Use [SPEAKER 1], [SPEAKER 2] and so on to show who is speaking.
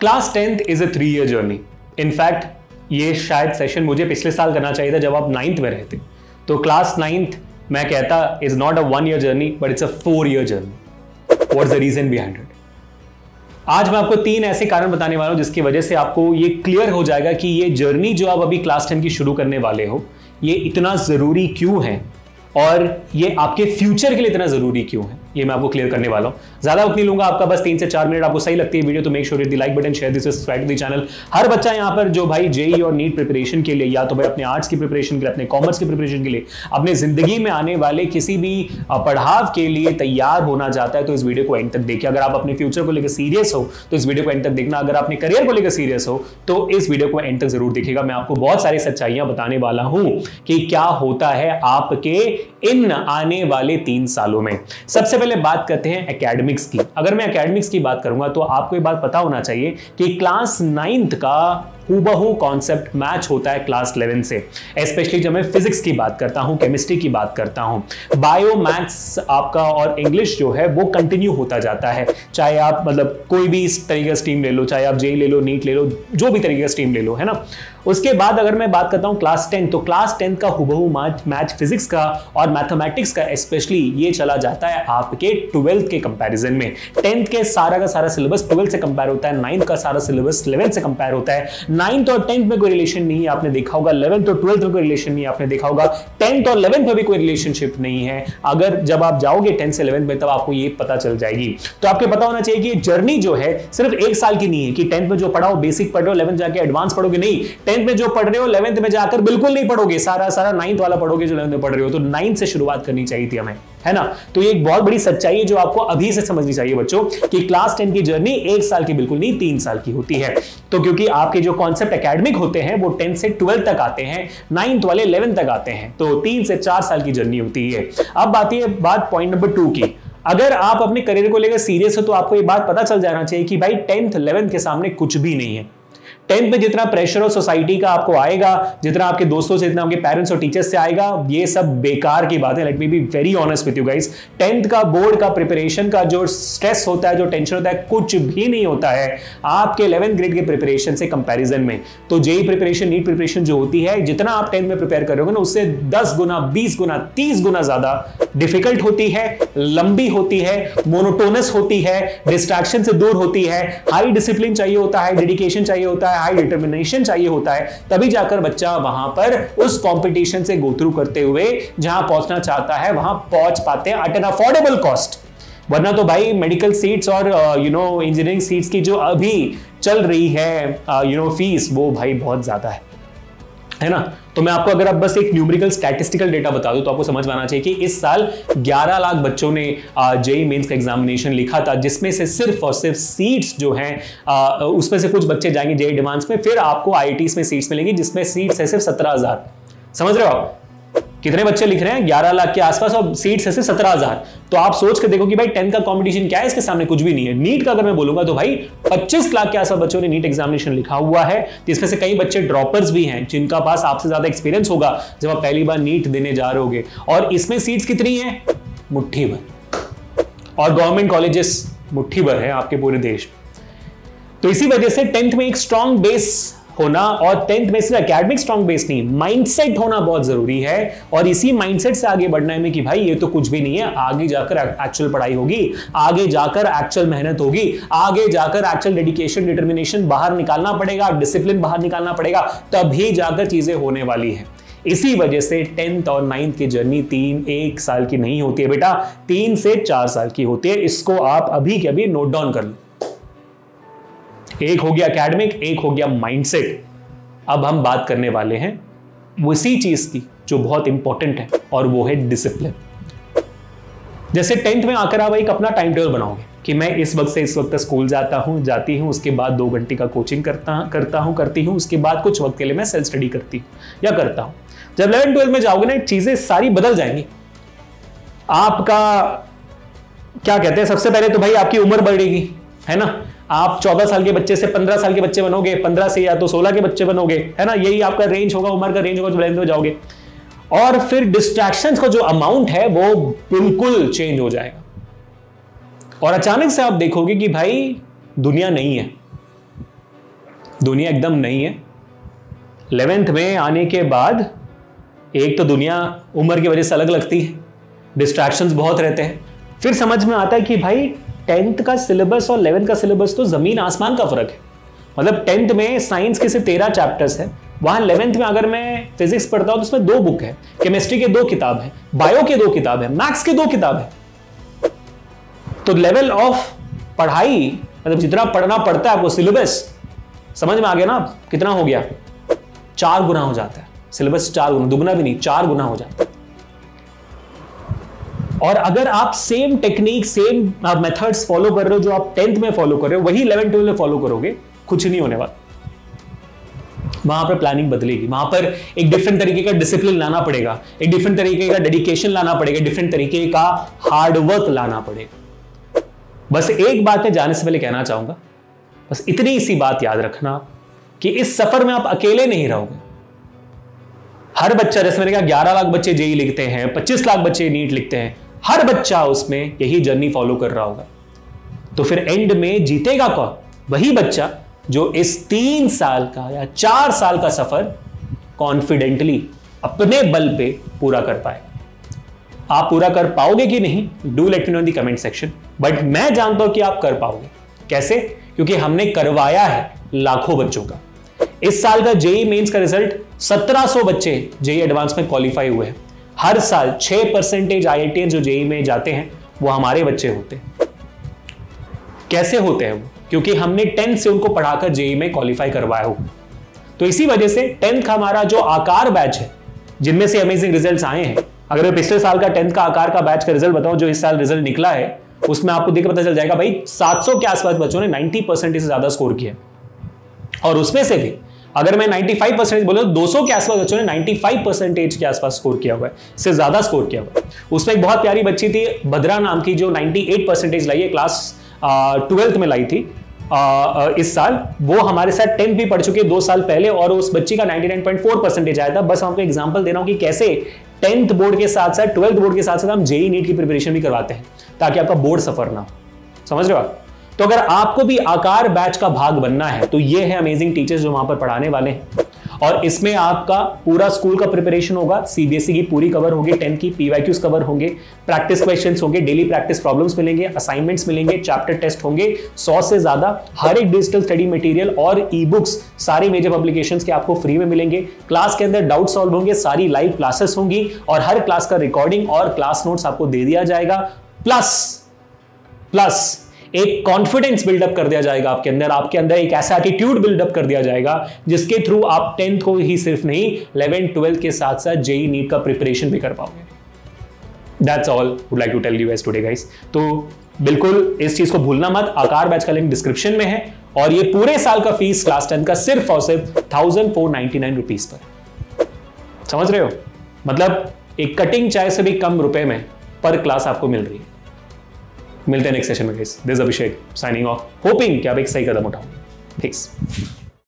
[SPEAKER 1] Class 10th is a 3-year journey. In fact ये शायद session मुझे पिछले साल करना चाहिए था जब आप 9th में रहते। तो क्लास 9th मैं कहता is not a 1-year journey but it's a 4-year journey. What's the reason behind it? आज मैं आपको 3 ऐसे कारण बताने वाला हूं जिसकी वजह से आपको ये क्लियर हो जाएगा कि ये जर्नी जो आप अभी क्लास 10 की शुरू करने वाले हो ये इतना जरूरी क्यों है और ये आपके फ्यूचर के लिए इतना जरूरी क्यों है, ये मैं आपको क्लियर करने वाला हूं। ज्यादा वक्त नहीं लूंगा आपका, बस 3 से 4 मिनट। आपको सही लगती है वीडियो तो make sure hit the like button, share this, subscribe to the channel. हर बच्चा यहां पर जो भाई जेईई और नीट प्रिपरेशन के लिए या तो भाई अपने आर्ट्स की प्रिपरेशन के लिए, अपने कॉमर्स की प्रिपरेशन के लिए, अपने जिंदगी में आने वाले किसी भी पड़ाव के लिए तैयार होना चाहता है तो इस वीडियो को एंड तक देखिए। अगर आप अपने फ्यूचर को लेकर सीरियस हो तो इस वीडियो को एंड तक देखना। अगर अपने करियर को लेकर सीरियस हो तो इस वीडियो को एंड तक जरूर देखिएगा। मैं आपको बहुत सारी सच्चाइयां बताने वाला हूं कि क्या होता है आपके इन आने वाले 3 सालों में। सबसे पहले बात करते हैं एकेडमिक्स की। अगर मैं एकेडमिक्स की बात करूंगा तो आपको ये बात पता होना चाहिए कि क्लास 9th का हूबहू कॉन्सेप्ट मैच होता है क्लास 11 से। स्पेशली जब मैं फिजिक्स की बात करता हूं, केमिस्ट्री की बात करता हूं, बायो, मैथ्स आपका और इंग्लिश जो है वो कंटिन्यू होता जाता है। चाहे आप मतलब कोई भी इस तरीके का स्ट्रीम ले लो, चाहे आप जेईई ले लो, नीट ले लो, जो भी तरीके का स्ट्रीम ले लो, है ना। उसके बाद अगर मैं बात करता हूं क्लास 10, तो क्लास 10 का हूबहू मैच फिजिक्स का और मैथमेटिक्स का स्पेशली ये चला जाता है आपके 12th के कंपैरिजन में। 10th के सारा का सारा सिलेबस 12th से कंपेयर होता है, 9th का सारा सिलेबस 11th से कंपेयर होता है। 9th और 10th में कोई रिलेशन नहीं है, आपने देखा होगा। 11th और 12th में कोई रिलेशन नहीं है, आपने देखा होगा। 10th और 11th में भी कोई रिलेशनशिप नहीं है। अगर जब आप जाओगे 10th से 11th में तब आपको ये पता चल जाएगी। तो आपको पता होना चाहिए कि ये जर्नी जो है सिर्फ 1 साल की नहीं है कि 10th में जो पढ़ाओ बेसिक पढ़ रहे हो, 11th जाके एडवांस पढ़ोगे, नहीं। 10th में जो पढ़ रहे हो 11th में जाकर बिल्कुल नहीं पढ़ोगे, सारा 9th वाला पढ़ोगे जो 11th में पढ़ रहे हो। तो 9th से शुरुआत करनी चाहिए थी हमें, है ना। तो ये एक बहुत बड़ी सच्चाई है जो आपको अभी से समझनी चाहिए बच्चों, कि क्लास 10 की जर्नी 1 साल की बिल्कुल नहीं 3 साल की होती है। तो क्योंकि आपके जो कॉन्सेप्ट एकेडमिक होते हैं वो 10 से 12 तक आते हैं, 9th वाले 11 तक आते हैं, तो 3 से 4 साल की जर्नी होती है। अब आती है बात पॉइंट नंबर 2 की। अगर आप अपने करियर को लेकर सीरियस हो तो आपको ये बात पता चल जाना चाहिए कि भाई 10th 11th के सामने कुछ भी नहीं है। 10th में जितना प्रेशर और सोसाइटी का आपको आएगा, जितना आपके दोस्तों से, जितना आपके पेरेंट्स और टीचर्स से आएगा, ये सब बेकार की बात है। Let me be very honest with you guys. 10th का बोर्ड का प्रिपरेशन का जो स्ट्रेस होता है, जो टेंशन होता है, कुछ भी नहीं होता है आपके 11th ग्रेड के प्रिपरेशन से कंपैरिजन में। तो जेईई प्रिपरेशन, नीट प्रिपरेशन जो होती है, जितना आप 10th में प्रिपेयर करोगे ना, उससे 10 गुना, 20 गुना, 30 गुना ज्यादा डिफिकल्ट होती है, लंबी होती है, मोनोटोनस होती है, डिस्ट्रैक्शन से दूर होती है, हाई डिसिप्लिन चाहिए होता है, डेडिकेशन चाहिए होता है, हाई डिटर्मिनेशन चाहिए होता है, तभी जाकर बच्चा वहां पर उस कंपटीशन से गो थ्रू करते हुए जहां पहुंचना चाहता है वहां पहुंच पाते हैं एट एन अफोर्डेबल कॉस्ट। वरना तो भाई मेडिकल सीट्स और इंजीनियरिंग सीट्स की जो अभी चल रही है फीस, वो भाई बहुत ज्यादा है ना। तो मैं आपको अगर अब बस एक न्यूमेरिकल स्टैटिस्टिकल डेटा बता दूं तो आपको समझ में आना चाहिए कि इस साल 11 लाख बच्चों ने जेईई मेंस का एग्जामिनेशन लिखा था, जिसमें से सिर्फ और सिर्फ सीट्स जो हैं उसमें से कुछ बच्चे जाएंगे जेईई एडवांस में, फिर आपको आईआईटीज में सीट्स मिलेंगी जिसमें सीट्स है सिर्फ 17,000। समझ रहे हो आप कितने बच्चे लिख रहे हैं? 11 लाख के आसपास और सीट्स है सिर्फ 17,000। तो आप सोच के देखो कि भाई 10 का कंपटीशन क्या है, इसके सामने कुछ भी नहीं है। नीट का अगर मैं बोलूंगा तो भाई 25 लाख के आसपास बच्चों ने नीट एग्जामिनेशन लिखा हुआ है, जिसमें से कई बच्चे ड्रॉपर्स भी हैं जिनका पास आपसे ज्यादा एक्सपीरियंस होगा जब आप पहली बार नीट देने जा रहे होगे। और इसमें सीट्स कितनी है? मुट्ठी भर। और गवर्नमेंट कॉलेजेस मुट्ठी भर है आपके पूरे देश में। तो इसी वजह से 10th में एक स्ट्रॉन्ग बेस होना, और 10th में सिर्फ एकेडमिक स्ट्रॉन्ग बेस नहीं, माइंडसेट होना बहुत जरूरी है। और इसी माइंडसेट से आगे बढ़ना है में कि भाई ये तो कुछ भी नहीं है, आगे जाकर एक्चुअल पढ़ाई होगी, आगे जाकर एक्चुअल मेहनत होगी, आगे जाकर एक्चुअल डेडिकेशन, डिटर्मिनेशन बाहर निकालना पड़ेगा, डिसिप्लिन बाहर निकालना पड़ेगा, तभी जाकर चीजें होने वाली है। इसी वजह से 10th और 9th की जर्नी 1 साल की नहीं होती है बेटा, 3 से 4 साल की होती है। इसको आप अभी के अभी नोट डाउन कर लो। एक हो गया एकेडमिक, एक हो गया माइंडसेट। अब हम बात करने वाले हैं उसी चीज की जो बहुत इंपॉर्टेंट है, और वो है डिसिप्लिन। जैसे 10th में आकर आप एक अपना टाइम टेबल बनाओगे कि मैं इस वक्त से इस वक्त तक स्कूल जाती हूं, उसके बाद 2 घंटे का कोचिंग करती हूं, उसके बाद कुछ वक्त के लिए मैं सेल्फ स्टडी करती हूं या करता हूं। जब 11th-12th में जाओगे ना, चीजें सारी बदल जाएंगी। आपका क्या कहते हैं, सबसे पहले तो भाई आपकी उम्र बढ़ेगी, है ना। आप 14 साल के बच्चे से 15 साल के बच्चे बनोगे, 15 से या तो 16 के बच्चे बनोगे, है ना। यही आपका रेंज होगा, उम्र का रेंज होगा जब 11th में जाओगे। और फिर डिस्ट्रैक्शंस का जो अमाउंट है वो बिल्कुल चेंज हो जाएगा, और अचानक से आप देखोगे कि भाई दुनिया नहीं है, दुनिया एकदम नहीं है। 11th में आने के बाद एक तो दुनिया उम्र की वजह से अलग लगती है, डिस्ट्रैक्शंस बहुत रहते हैं। फिर समझ में आता है कि भाई 10th का सिलेबस और 11th का सिलेबस तो जमीन आसमान का फर्क है। मतलब 10th में साइंस के से 13 चैप्टर्स है, वहां 11th में अगर मैं फिजिक्स पढ़ता हूं तो उसमें 2 बुक है, केमिस्ट्री के 2 किताब है, बायो के 2 किताब है, मैथ्स के 2 किताब है। तो लेवल ऑफ पढ़ाई, मतलब जितना पढ़ना पड़ता है आपको, सिलेबस समझ में आ गया ना कितना हो गया, 4 गुना हो जाता है सिलेबस, 4 गुना, दुगना भी नहीं 4 गुना हो जाता है। और अगर आप same technique, same methods follow कर रहे हो जो आप 10th में फॉलो कर रहे हो, वही 11th 12th में फॉलो करोगे, कुछ नहीं होने वाला। वहां पर प्लानिंग बदलेगी, वहां पर एक डिफरेंट तरीके का डिसिप्लिन लाना पड़ेगा, एक डिफरेंट तरीके का डेडिकेशन लाना पड़ेगा, डिफरेंट तरीके का हार्डवर्क लाना पड़ेगा। बस एक बात मैं जाने से पहले कहना चाहूंगा, बस इतनी सी बात याद रखना कि इस सफर में आप अकेले नहीं रहोगे। हर बच्चा, जैसे मैंने कहा 11 लाख बच्चे जेई लिखते हैं, 25 लाख बच्चे नीट लिखते हैं, हर बच्चा उसमें यही जर्नी फॉलो कर रहा होगा। तो फिर एंड में जीतेगा कौन? वही बच्चा जो इस 3 साल का या 4 साल का सफर कॉन्फिडेंटली अपने बल पे पूरा कर पाए। आप पूरा कर पाओगे कि नहीं, do let me know in the comment section, but मैं जानता हूं कि आप कर पाओगे। कैसे? क्योंकि हमने करवाया है लाखों बच्चों का। इस साल का जेई मेंस का रिजल्ट 1700 बच्चे जेई एडवांस में क्वालिफाई हुए हैं। हर साल 6% आईआईटीएन जो जेई में जाते हैं वो हमारे बच्चे होते हैं। कैसे होते हैं वो? क्योंकि हमने 10th से उनको पढ़ाकर जेई में क्वालिफाई करवाया हो। तो इसी वजह से 10th का हमारा जो आकार बैच है, जिनमें से अमेजिंग रिजल्ट्स आए हैं, अगर मैं पिछले साल का 10th का आकार का बैच का रिजल्ट बताऊं जो इस साल रिजल्ट निकला है, उसमें आपको देख पता चल जाएगा भाई 700 के आसपास बच्चों ने 90% से ज्यादा स्कोर किया। और उसमें से भी अगर मैं 95% बोलूं तो 200 के आसपास बच्चों ने 95% के आसपास स्कोर किया हुआ है, इससे ज्यादा स्कोर किया हुआ है। उसमें एक बहुत प्यारी बच्ची थी भद्रा नाम की, जो 98% लाई है, क्लास 12th में लाई थी इस साल। वो हमारे साथ 10th भी पढ़ चुकी है 2 साल पहले, और उस बच्ची का 99.4% आया था। बस आपको एग्जांपल दे रहा हूं कि कैसे 10th बोर्ड के साथ साथ 12th बोर्ड के साथ साथ हम जेई नीट की प्रिपरेशन भी करवाते हैं, ताकि आपका बोर्ड सफर ना हो। समझ रहे हो आप? तो अगर आपको भी आकार बैच का भाग बनना है तो ये है अमेजिंग टीचर्स जो वहां पर पढ़ाने वाले हैं। और इसमें आपका पूरा स्कूल का प्रिपरेशन होगा, सीबीएसई की पूरी कवर होगी, 10 की पीवाईक्यूज कवर होंगे, प्रैक्टिस क्वेश्चंस होंगे, डेली प्रैक्टिस प्रॉब्लम्स मिलेंगे, असाइनमेंट्स मिलेंगे, चैप्टर टेस्ट होंगे 100 से ज्यादा, हर एक डिजिटल स्टडी मटेरियल और ई बुक्स सारी मेजर पब्लिकेशंस के आपको फ्री में मिलेंगे। क्लास के अंदर डाउट सॉल्व होंगे, सारी लाइव क्लासेस होंगी, और हर क्लास का रिकॉर्डिंग और क्लास नोट्स आपको दे दिया जाएगा। प्लस एक कॉन्फिडेंस बिल्डअप कर दिया जाएगा आपके अंदर एक ऐसा एटीट्यूड बिल्डअप कर दिया जाएगा जिसके थ्रू आप 10th को ही सिर्फ नहीं 11th 12th के साथ साथ जेई नीट का प्रिपरेशन भी कर पाओगे। That's all would like to tell you guys today guys. तो बिल्कुल इस चीज को भूलना मत, आकार बैच का लिंक डिस्क्रिप्शन में है, और ये पूरे साल का फीस क्लास 10 का सिर्फ और सिर्फ 1499 रुपीज पर। समझ रहे हो? मतलब एक कटिंग चाय से भी कम रुपए में पर क्लास आपको मिल रही है। मिलते हैं नेक्स्ट सेशन में guys. This is Abhishek signing off, hopping कि आप एक सही कदम उठाओ। थैंक्स।